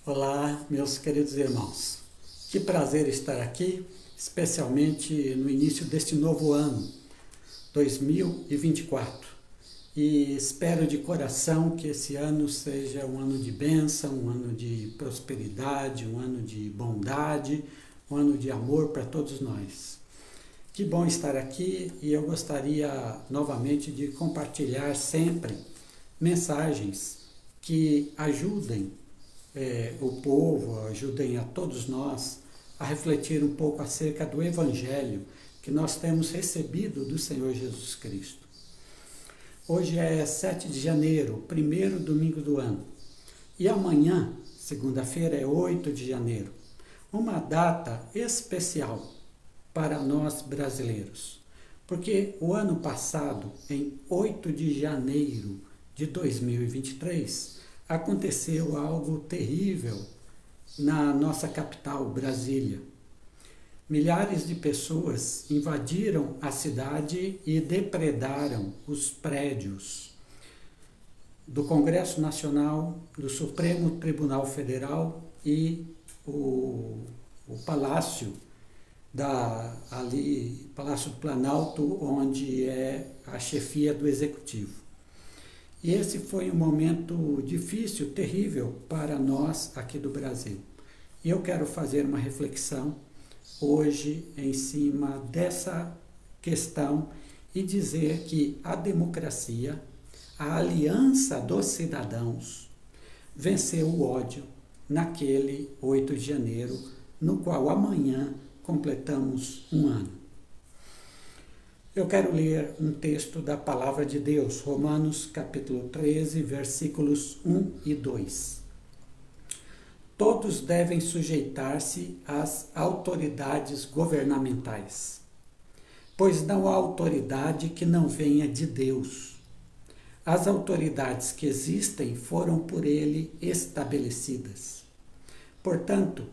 Olá, meus queridos irmãos. Que prazer estar aqui, especialmente no início deste novo ano, 2024. E espero de coração que esse ano seja um ano de bênção, um ano de prosperidade, um ano de bondade, um ano de amor para todos nós. Que bom estar aqui e eu gostaria novamente de compartilhar sempre mensagens que ajudem o povo, ajudem a todos nós a refletir um pouco acerca do Evangelho que nós temos recebido do Senhor Jesus Cristo. Hoje é 7 de janeiro, primeiro domingo do ano, e amanhã, segunda-feira, é 8 de janeiro, uma data especial para nós brasileiros, porque o ano passado, em 8 de janeiro de 2023, aconteceu algo terrível na nossa capital, Brasília. Milhares de pessoas invadiram a cidade e depredaram os prédios do Congresso Nacional, do Supremo Tribunal Federal e o Palácio Palácio do Planalto, onde é a chefia do Executivo. E esse foi um momento difícil, terrível para nós aqui do Brasil. E eu quero fazer uma reflexão hoje em cima dessa questão e dizer que a democracia, a aliança dos cidadãos, venceu o ódio naquele 8 de janeiro, no qual amanhã completamos um ano. Eu quero ler um texto da Palavra de Deus, Romanos capítulo 13, versículos 1 e 2. Todos devem sujeitar-se às autoridades governamentais, pois não há autoridade que não venha de Deus. As autoridades que existem foram por ele estabelecidas. Portanto,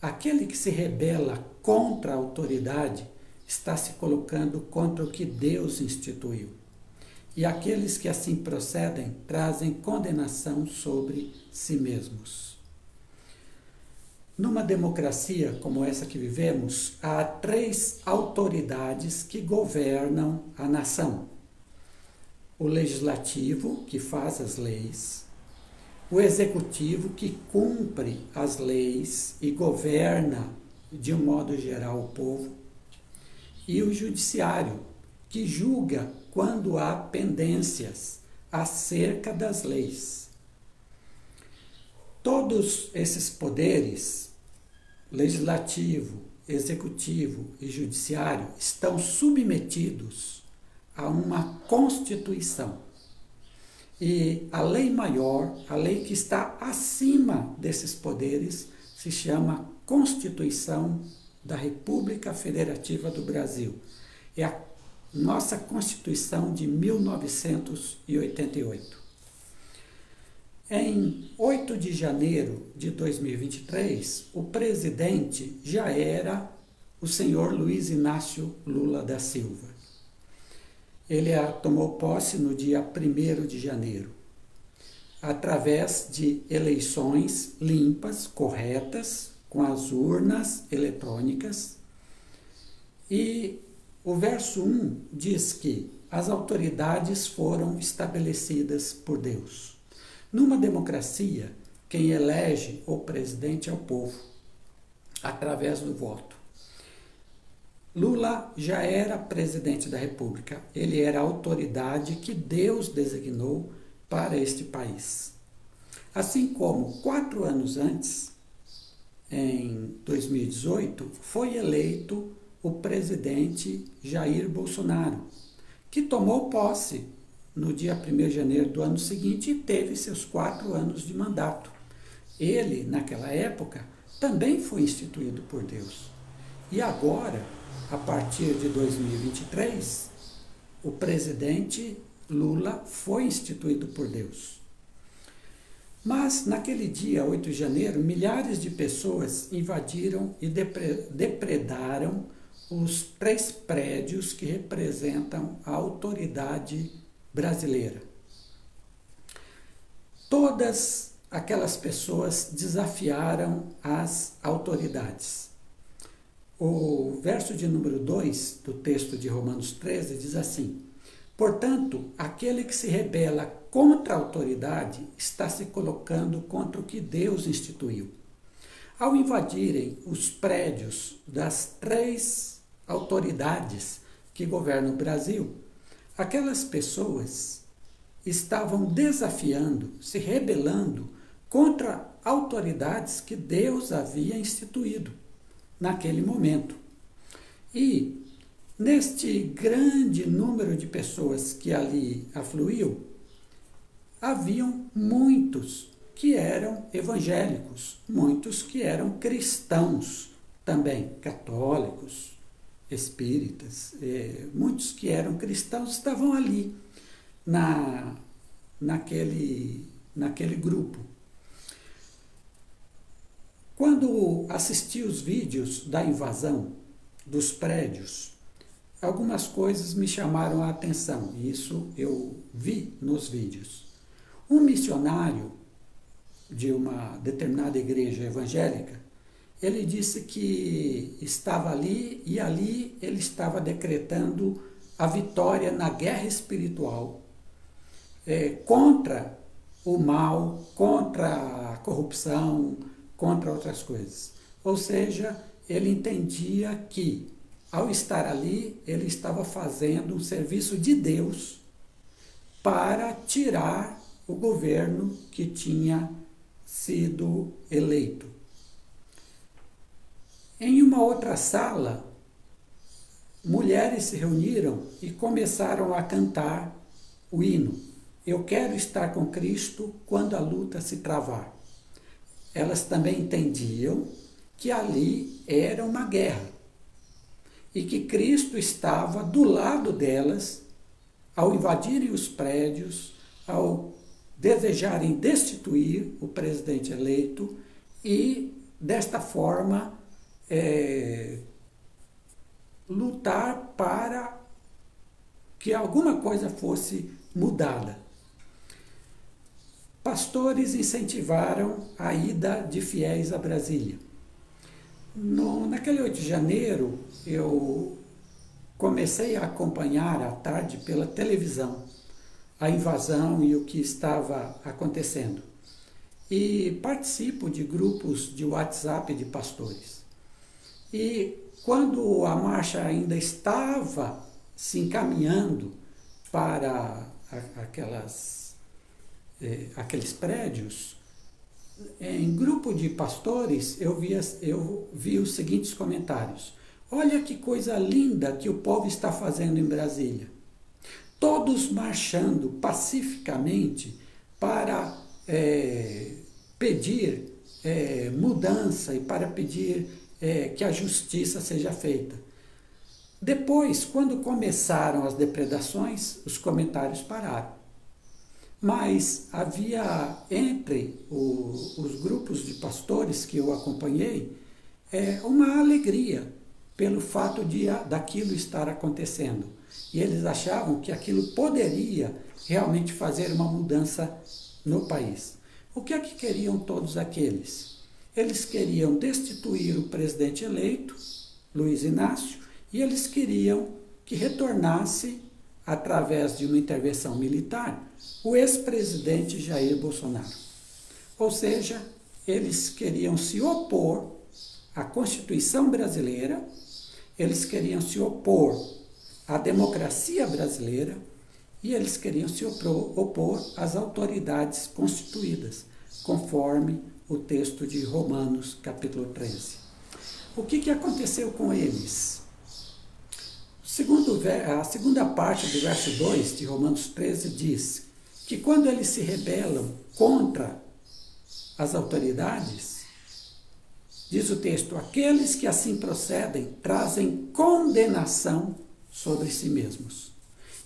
aquele que se rebela contra a autoridade está se colocando contra o que Deus instituiu. E aqueles que assim procedem trazem condenação sobre si mesmos. Numa democracia como essa que vivemos, há 3 autoridades que governam a nação. O legislativo, que faz as leis, o executivo, que cumpre as leis e governa de um modo geral o povo, e o judiciário, que julga quando há pendências acerca das leis. Todos esses poderes, legislativo, executivo e judiciário, estão submetidos a uma Constituição. E a lei maior, a lei que está acima desses poderes, se chama Constituição da República Federativa do Brasil. É a nossa Constituição de 1988. Em 8 de janeiro de 2023, o presidente já era o senhor Luiz Inácio Lula da Silva. Ele tomou posse no dia 1º de janeiro, através de eleições limpas, corretas, com as urnas eletrônicas. E o verso 1 diz que as autoridades foram estabelecidas por Deus. Numa democracia, quem elege o presidente é o povo, através do voto. Lula já era presidente da República, ele era a autoridade que Deus designou para este país. Assim como 4 anos antes, em 2018, foi eleito o presidente Jair Bolsonaro, que tomou posse no dia 1º de janeiro do ano seguinte e teve seus 4 anos de mandato. Ele, naquela época, também foi instituído por Deus. E agora, a partir de 2023, o presidente Lula foi instituído por Deus. Mas, naquele dia, 8 de janeiro, milhares de pessoas invadiram e depredaram os 3 prédios que representam a autoridade brasileira. Todas aquelas pessoas desafiaram as autoridades. O verso de número 2 do texto de Romanos 13 diz assim: portanto, aquele que se rebela contra a autoridade está se colocando contra o que Deus instituiu. Ao invadirem os prédios das 3 autoridades que governam o Brasil, aquelas pessoas estavam desafiando, se rebelando contra autoridades que Deus havia instituído naquele momento. E neste grande número de pessoas que ali afluiu, haviam muitos que eram evangélicos, muitos que eram cristãos também, católicos, espíritas, muitos que eram cristãos estavam ali naquele grupo. Quando assisti os vídeos da invasão dos prédios, algumas coisas me chamaram a atenção, e isso eu vi nos vídeos. Um missionário de uma determinada igreja evangélica, ele disse que estava ali e ali ele estava decretando a vitória na guerra espiritual contra o mal, contra a corrupção, contra outras coisas. Ou seja, ele entendia que, ao estar ali, ele estava fazendo um serviço de Deus para tirar o governo que tinha sido eleito. Em uma outra sala, mulheres se reuniram e começaram a cantar o hino: Eu quero estar com Cristo quando a luta se travar. Elas também entendiam que ali era uma guerra e que Cristo estava do lado delas ao invadirem os prédios, ao desejarem destituir o presidente eleito e, desta forma, lutar para que alguma coisa fosse mudada. Pastores incentivaram a ida de fiéis a Brasília. Naquele 8 de janeiro, eu comecei a acompanhar à tarde pela televisão a invasão e o que estava acontecendo. E participo de grupos de WhatsApp de pastores. E quando a marcha ainda estava se encaminhando para aqueles prédios, em grupo de pastores eu vi os seguintes comentários: olha que coisa linda que o povo está fazendo em Brasília. Todos marchando pacificamente para pedir mudança e para pedir que a justiça seja feita. Depois, quando começaram as depredações, os comentários pararam. Mas havia entre os grupos de pastores que eu acompanhei uma alegria pelo fato daquilo estar acontecendo. E eles achavam que aquilo poderia realmente fazer uma mudança no país. O que é que queriam todos aqueles? Eles queriam destituir o presidente eleito, Luiz Inácio, e eles queriam que retornasse, através de uma intervenção militar, o ex-presidente Jair Bolsonaro. Ou seja, eles queriam se opor à Constituição brasileira, eles queriam se opor à democracia brasileira e eles queriam se opor às autoridades constituídas, conforme o texto de Romanos, capítulo 13. O que aconteceu com eles? A segunda parte do verso 2 de Romanos 13 diz que quando eles se rebelam contra as autoridades, diz o texto, aqueles que assim procedem trazem condenação sobre si mesmos.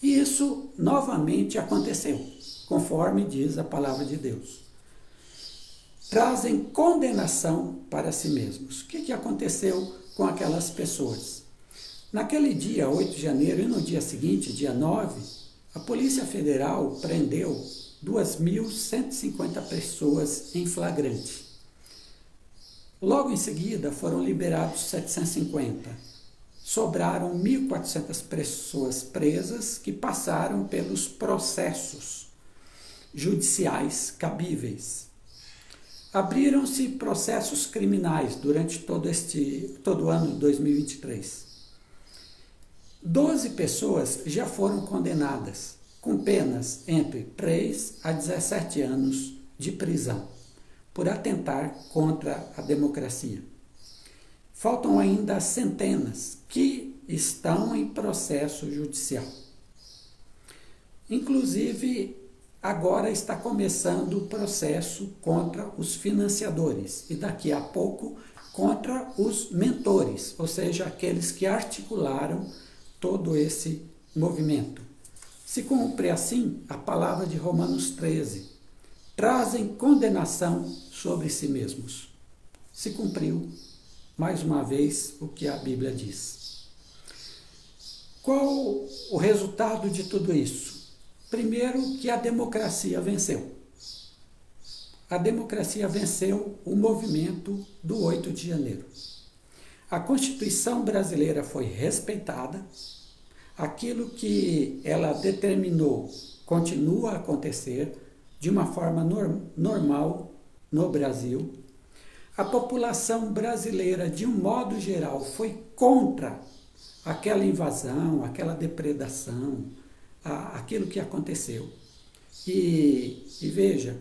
E isso novamente aconteceu, conforme diz a palavra de Deus. Trazem condenação para si mesmos. O que aconteceu com aquelas pessoas? Naquele dia, 8 de janeiro, e no dia seguinte, dia 9, a Polícia Federal prendeu 2.150 pessoas em flagrante. Logo em seguida foram liberados 750. Sobraram 1.400 pessoas presas que passaram pelos processos judiciais cabíveis. Abriram-se processos criminais durante todo o ano de 2023. 12 pessoas já foram condenadas, com penas entre 3 a 17 anos de prisão, por atentar contra a democracia. Faltam ainda centenas que estão em processo judicial. Inclusive, agora está começando o processo contra os financiadores e daqui a pouco contra os mentores, ou seja, aqueles que articularam todo esse movimento. Se cumpre assim a palavra de Romanos 13, trazem condenação sobre si mesmos. Se cumpriu, mais uma vez, o que a Bíblia diz. Qual o resultado de tudo isso? Primeiro, que a democracia venceu. A democracia venceu o movimento do 8 de janeiro. A Constituição brasileira foi respeitada, aquilo que ela determinou continua a acontecer de uma forma normal no Brasil. A população brasileira, de um modo geral, foi contra aquela invasão, aquela depredação, aquilo que aconteceu. E veja,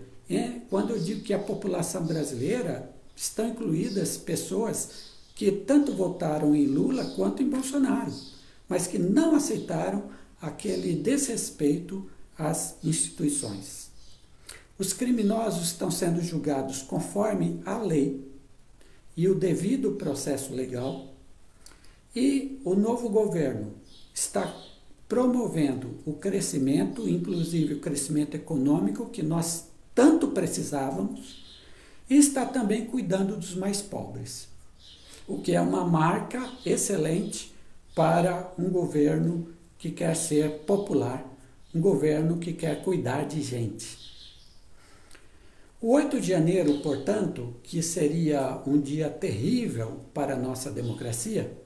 quando eu digo que a população brasileira, estão incluídas pessoas que tanto votaram em Lula quanto em Bolsonaro, mas que não aceitaram aquele desrespeito às instituições. Os criminosos estão sendo julgados conforme a lei e o devido processo legal, e o novo governo está promovendo o crescimento, inclusive o crescimento econômico que nós tanto precisávamos, e está também cuidando dos mais pobres, o que é uma marca excelente para um governo que quer ser popular, um governo que quer cuidar de gente. O 8 de janeiro, portanto, que seria um dia terrível para a nossa democracia,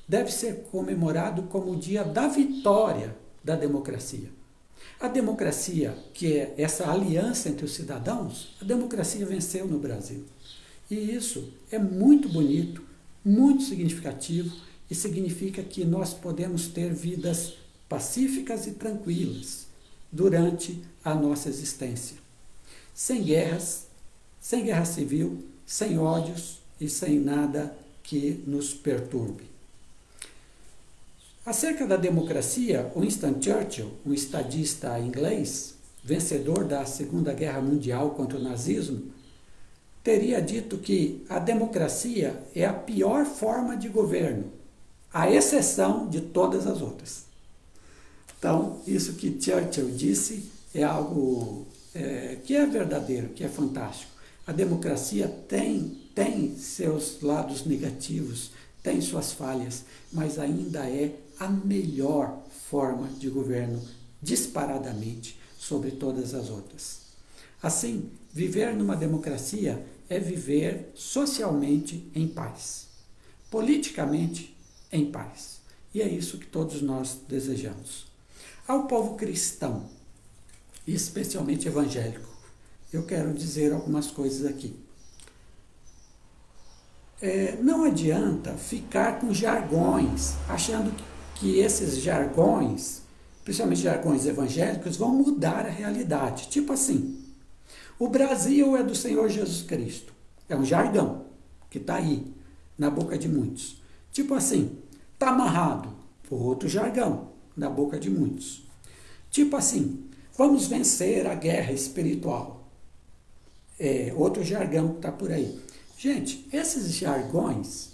deve ser comemorado como o dia da vitória da democracia. A democracia, que é essa aliança entre os cidadãos, a democracia venceu no Brasil. E isso é muito bonito, muito significativo, e significa que nós podemos ter vidas pacíficas e tranquilas durante a nossa existência. Sem guerras, sem guerra civil, sem ódios e sem nada que nos perturbe. Acerca da democracia, Winston Churchill, um estadista inglês, vencedor da Segunda Guerra Mundial contra o nazismo, teria dito que a democracia é a pior forma de governo, à exceção de todas as outras. Então, isso que Churchill disse é algo que é verdadeiro, que é fantástico. A democracia tem seus lados negativos, tem suas falhas, mas ainda é a melhor forma de governo, disparadamente, sobre todas as outras. Assim, viver numa democracia é viver socialmente em paz, politicamente em paz. E é isso que todos nós desejamos. Ao povo cristão, e especialmente evangélico, eu quero dizer algumas coisas aqui. Não adianta ficar com jargões, achando que esses jargões, principalmente jargões evangélicos, vão mudar a realidade. Tipo assim, o Brasil é do Senhor Jesus Cristo. É um jargão que está aí, na boca de muitos. Tipo assim, está amarrado. Outro jargão, na boca de muitos. Tipo assim, vamos vencer a guerra espiritual. Outro jargão que está por aí. Gente, esses jargões,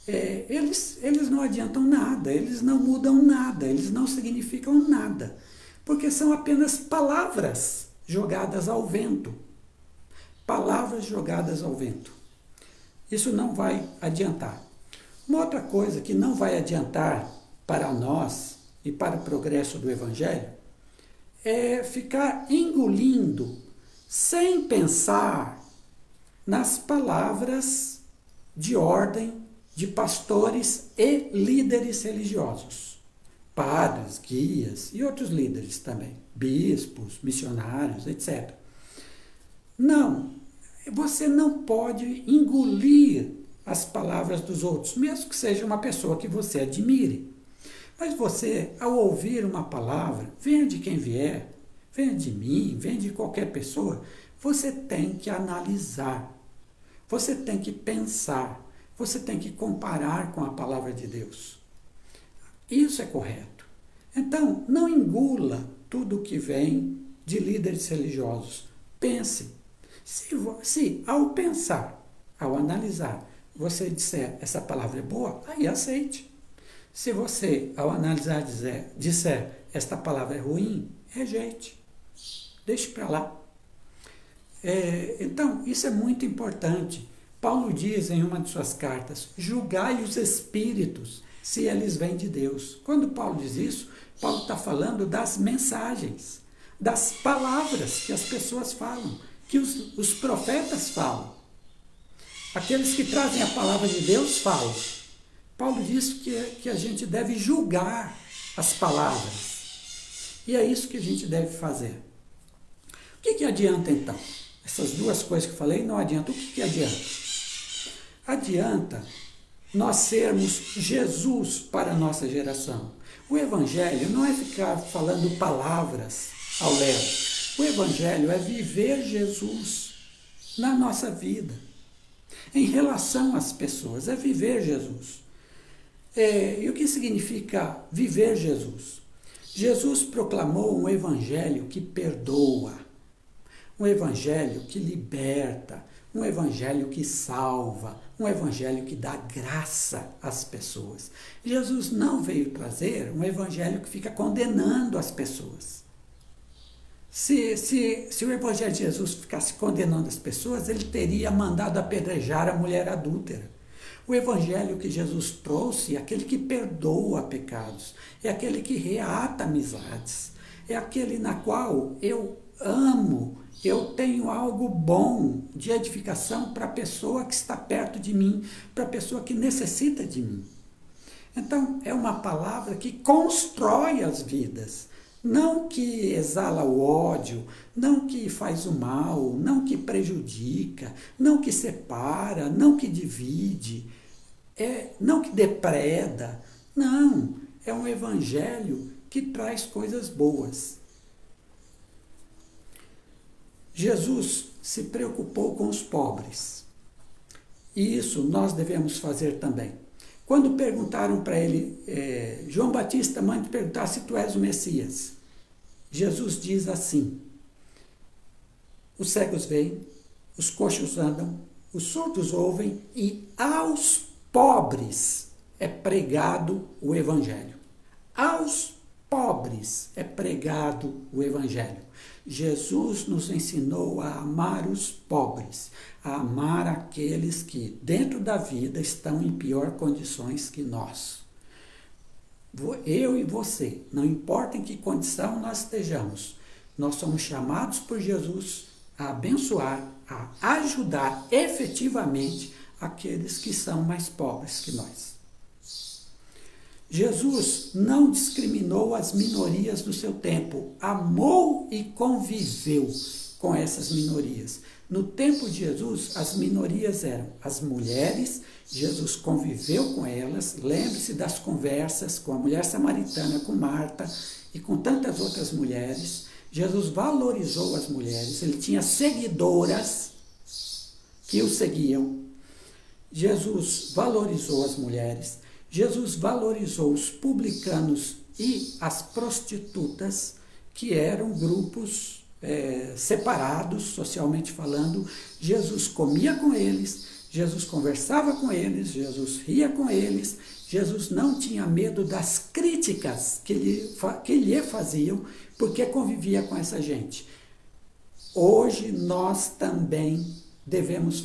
eles não adiantam nada, eles não mudam nada, eles não significam nada, porque são apenas palavras jogadas ao vento. Palavras jogadas ao vento. Isso não vai adiantar. Uma outra coisa que não vai adiantar para nós e para o progresso do Evangelho ficar engolindo sem pensar nas palavras de ordem de pastores e líderes religiosos, padres, guias e outros líderes também, bispos, missionários, etc. Não, você não pode engolir as palavras dos outros, mesmo que seja uma pessoa que você admire. Mas você, ao ouvir uma palavra, venha de quem vier, venha de mim, venha de qualquer pessoa, você tem que analisar, você tem que pensar, você tem que comparar com a palavra de Deus. Isso é correto. Então, não engula tudo que vem de líderes religiosos. Pense. Se ao pensar, ao analisar, você disser essa palavra é boa, aí aceite. Se você, ao analisar, disser esta palavra é ruim, rejeite. Deixe para lá. Então, isso é muito importante. Paulo diz em uma de suas cartas, julgai os espíritos, se eles vêm de Deus. Quando Paulo diz isso, Paulo está falando das mensagens, das palavras que as pessoas falam, que os profetas falam. Aqueles que trazem a palavra de Deus falam. Paulo diz que a gente deve julgar as palavras. E é isso que a gente deve fazer. O que adianta então? Essas duas coisas que eu falei não adianta. O que adianta? Adianta nós sermos Jesus para a nossa geração. O Evangelho não é ficar falando palavras ao léu. O Evangelho é viver Jesus na nossa vida. Em relação às pessoas, é viver Jesus. E o que significa viver Jesus? Jesus proclamou um Evangelho que perdoa, um Evangelho que liberta, um Evangelho que salva, um Evangelho que dá graça às pessoas. Jesus não veio trazer um Evangelho que fica condenando as pessoas. Se o Evangelho de Jesus ficasse condenando as pessoas, ele teria mandado apedrejar a mulher adúltera. O Evangelho que Jesus trouxe é aquele que perdoa pecados, é aquele que reata amizades, é aquele na qual eu amo, eu tenho algo bom de edificação para a pessoa que está perto de mim, para a pessoa que necessita de mim. Então, é uma palavra que constrói as vidas, não que exala o ódio, não que faz o mal, não que prejudica, não que separa, não que divide, não que depreda. Não, é um evangelho que traz coisas boas. Jesus se preocupou com os pobres. E isso nós devemos fazer também. Quando perguntaram para ele, João Batista manda perguntar se tu és o Messias. Jesus diz assim: os cegos veem, os coxos andam, os surdos ouvem e aos pobres é pregado o Evangelho. Aos pobres é pregado o Evangelho. Jesus nos ensinou a amar os pobres, a amar aqueles que dentro da vida estão em pior condições que nós. Eu e você, não importa em que condição nós estejamos, nós somos chamados por Jesus a abençoar, a ajudar efetivamente aqueles que são mais pobres que nós. Jesus não discriminou as minorias do seu tempo, amou e conviveu com essas minorias. No tempo de Jesus, as minorias eram as mulheres, Jesus conviveu com elas, lembre-se das conversas com a mulher samaritana, com Marta e com tantas outras mulheres. Jesus valorizou as mulheres, ele tinha seguidoras que o seguiam. Jesus valorizou as mulheres, Jesus valorizou os publicanos e as prostitutas, que eram grupos separados, socialmente falando. Jesus comia com eles, Jesus conversava com eles, Jesus ria com eles, Jesus não tinha medo das críticas que lhe faziam, porque convivia com essa gente. Hoje nós também devemos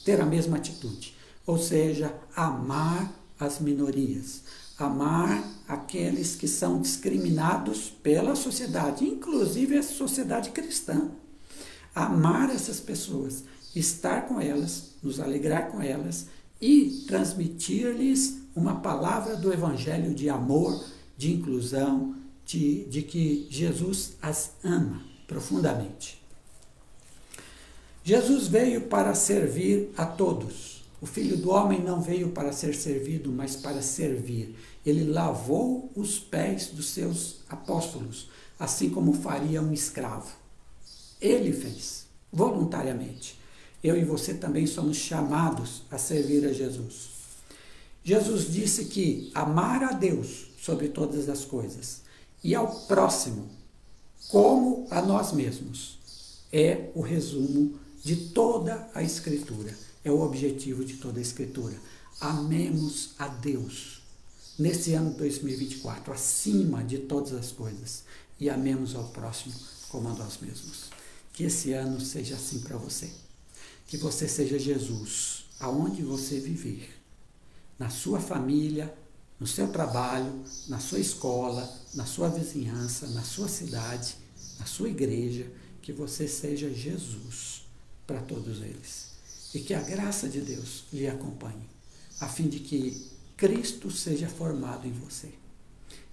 ter a mesma atitude, ou seja, amar as minorias, amar aqueles que são discriminados pela sociedade, inclusive a sociedade cristã. Amar essas pessoas, estar com elas, nos alegrar com elas e transmitir-lhes uma palavra do Evangelho de amor, de inclusão, de que Jesus as ama profundamente. Jesus veio para servir a todos. O Filho do Homem não veio para ser servido, mas para servir. Ele lavou os pés dos seus apóstolos, assim como faria um escravo. Ele fez, voluntariamente. Eu e você também somos chamados a servir a Jesus. Jesus disse que amar a Deus sobre todas as coisas e ao próximo como a nós mesmos é o resumo de toda a Escritura. É o objetivo de toda a Escritura. Amemos a Deus nesse ano 2024, acima de todas as coisas, e amemos ao próximo como a nós mesmos. Que esse ano seja assim para você. Que você seja Jesus, aonde você viver, na sua família, no seu trabalho, na sua escola, na sua vizinhança, na sua cidade, na sua igreja, que você seja Jesus para todos eles. E que a graça de Deus lhe acompanhe, a fim de que Cristo seja formado em você.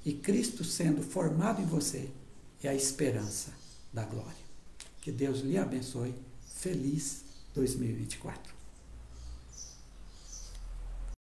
E Cristo sendo formado em você é a esperança da glória. Que Deus lhe abençoe. Feliz 2024.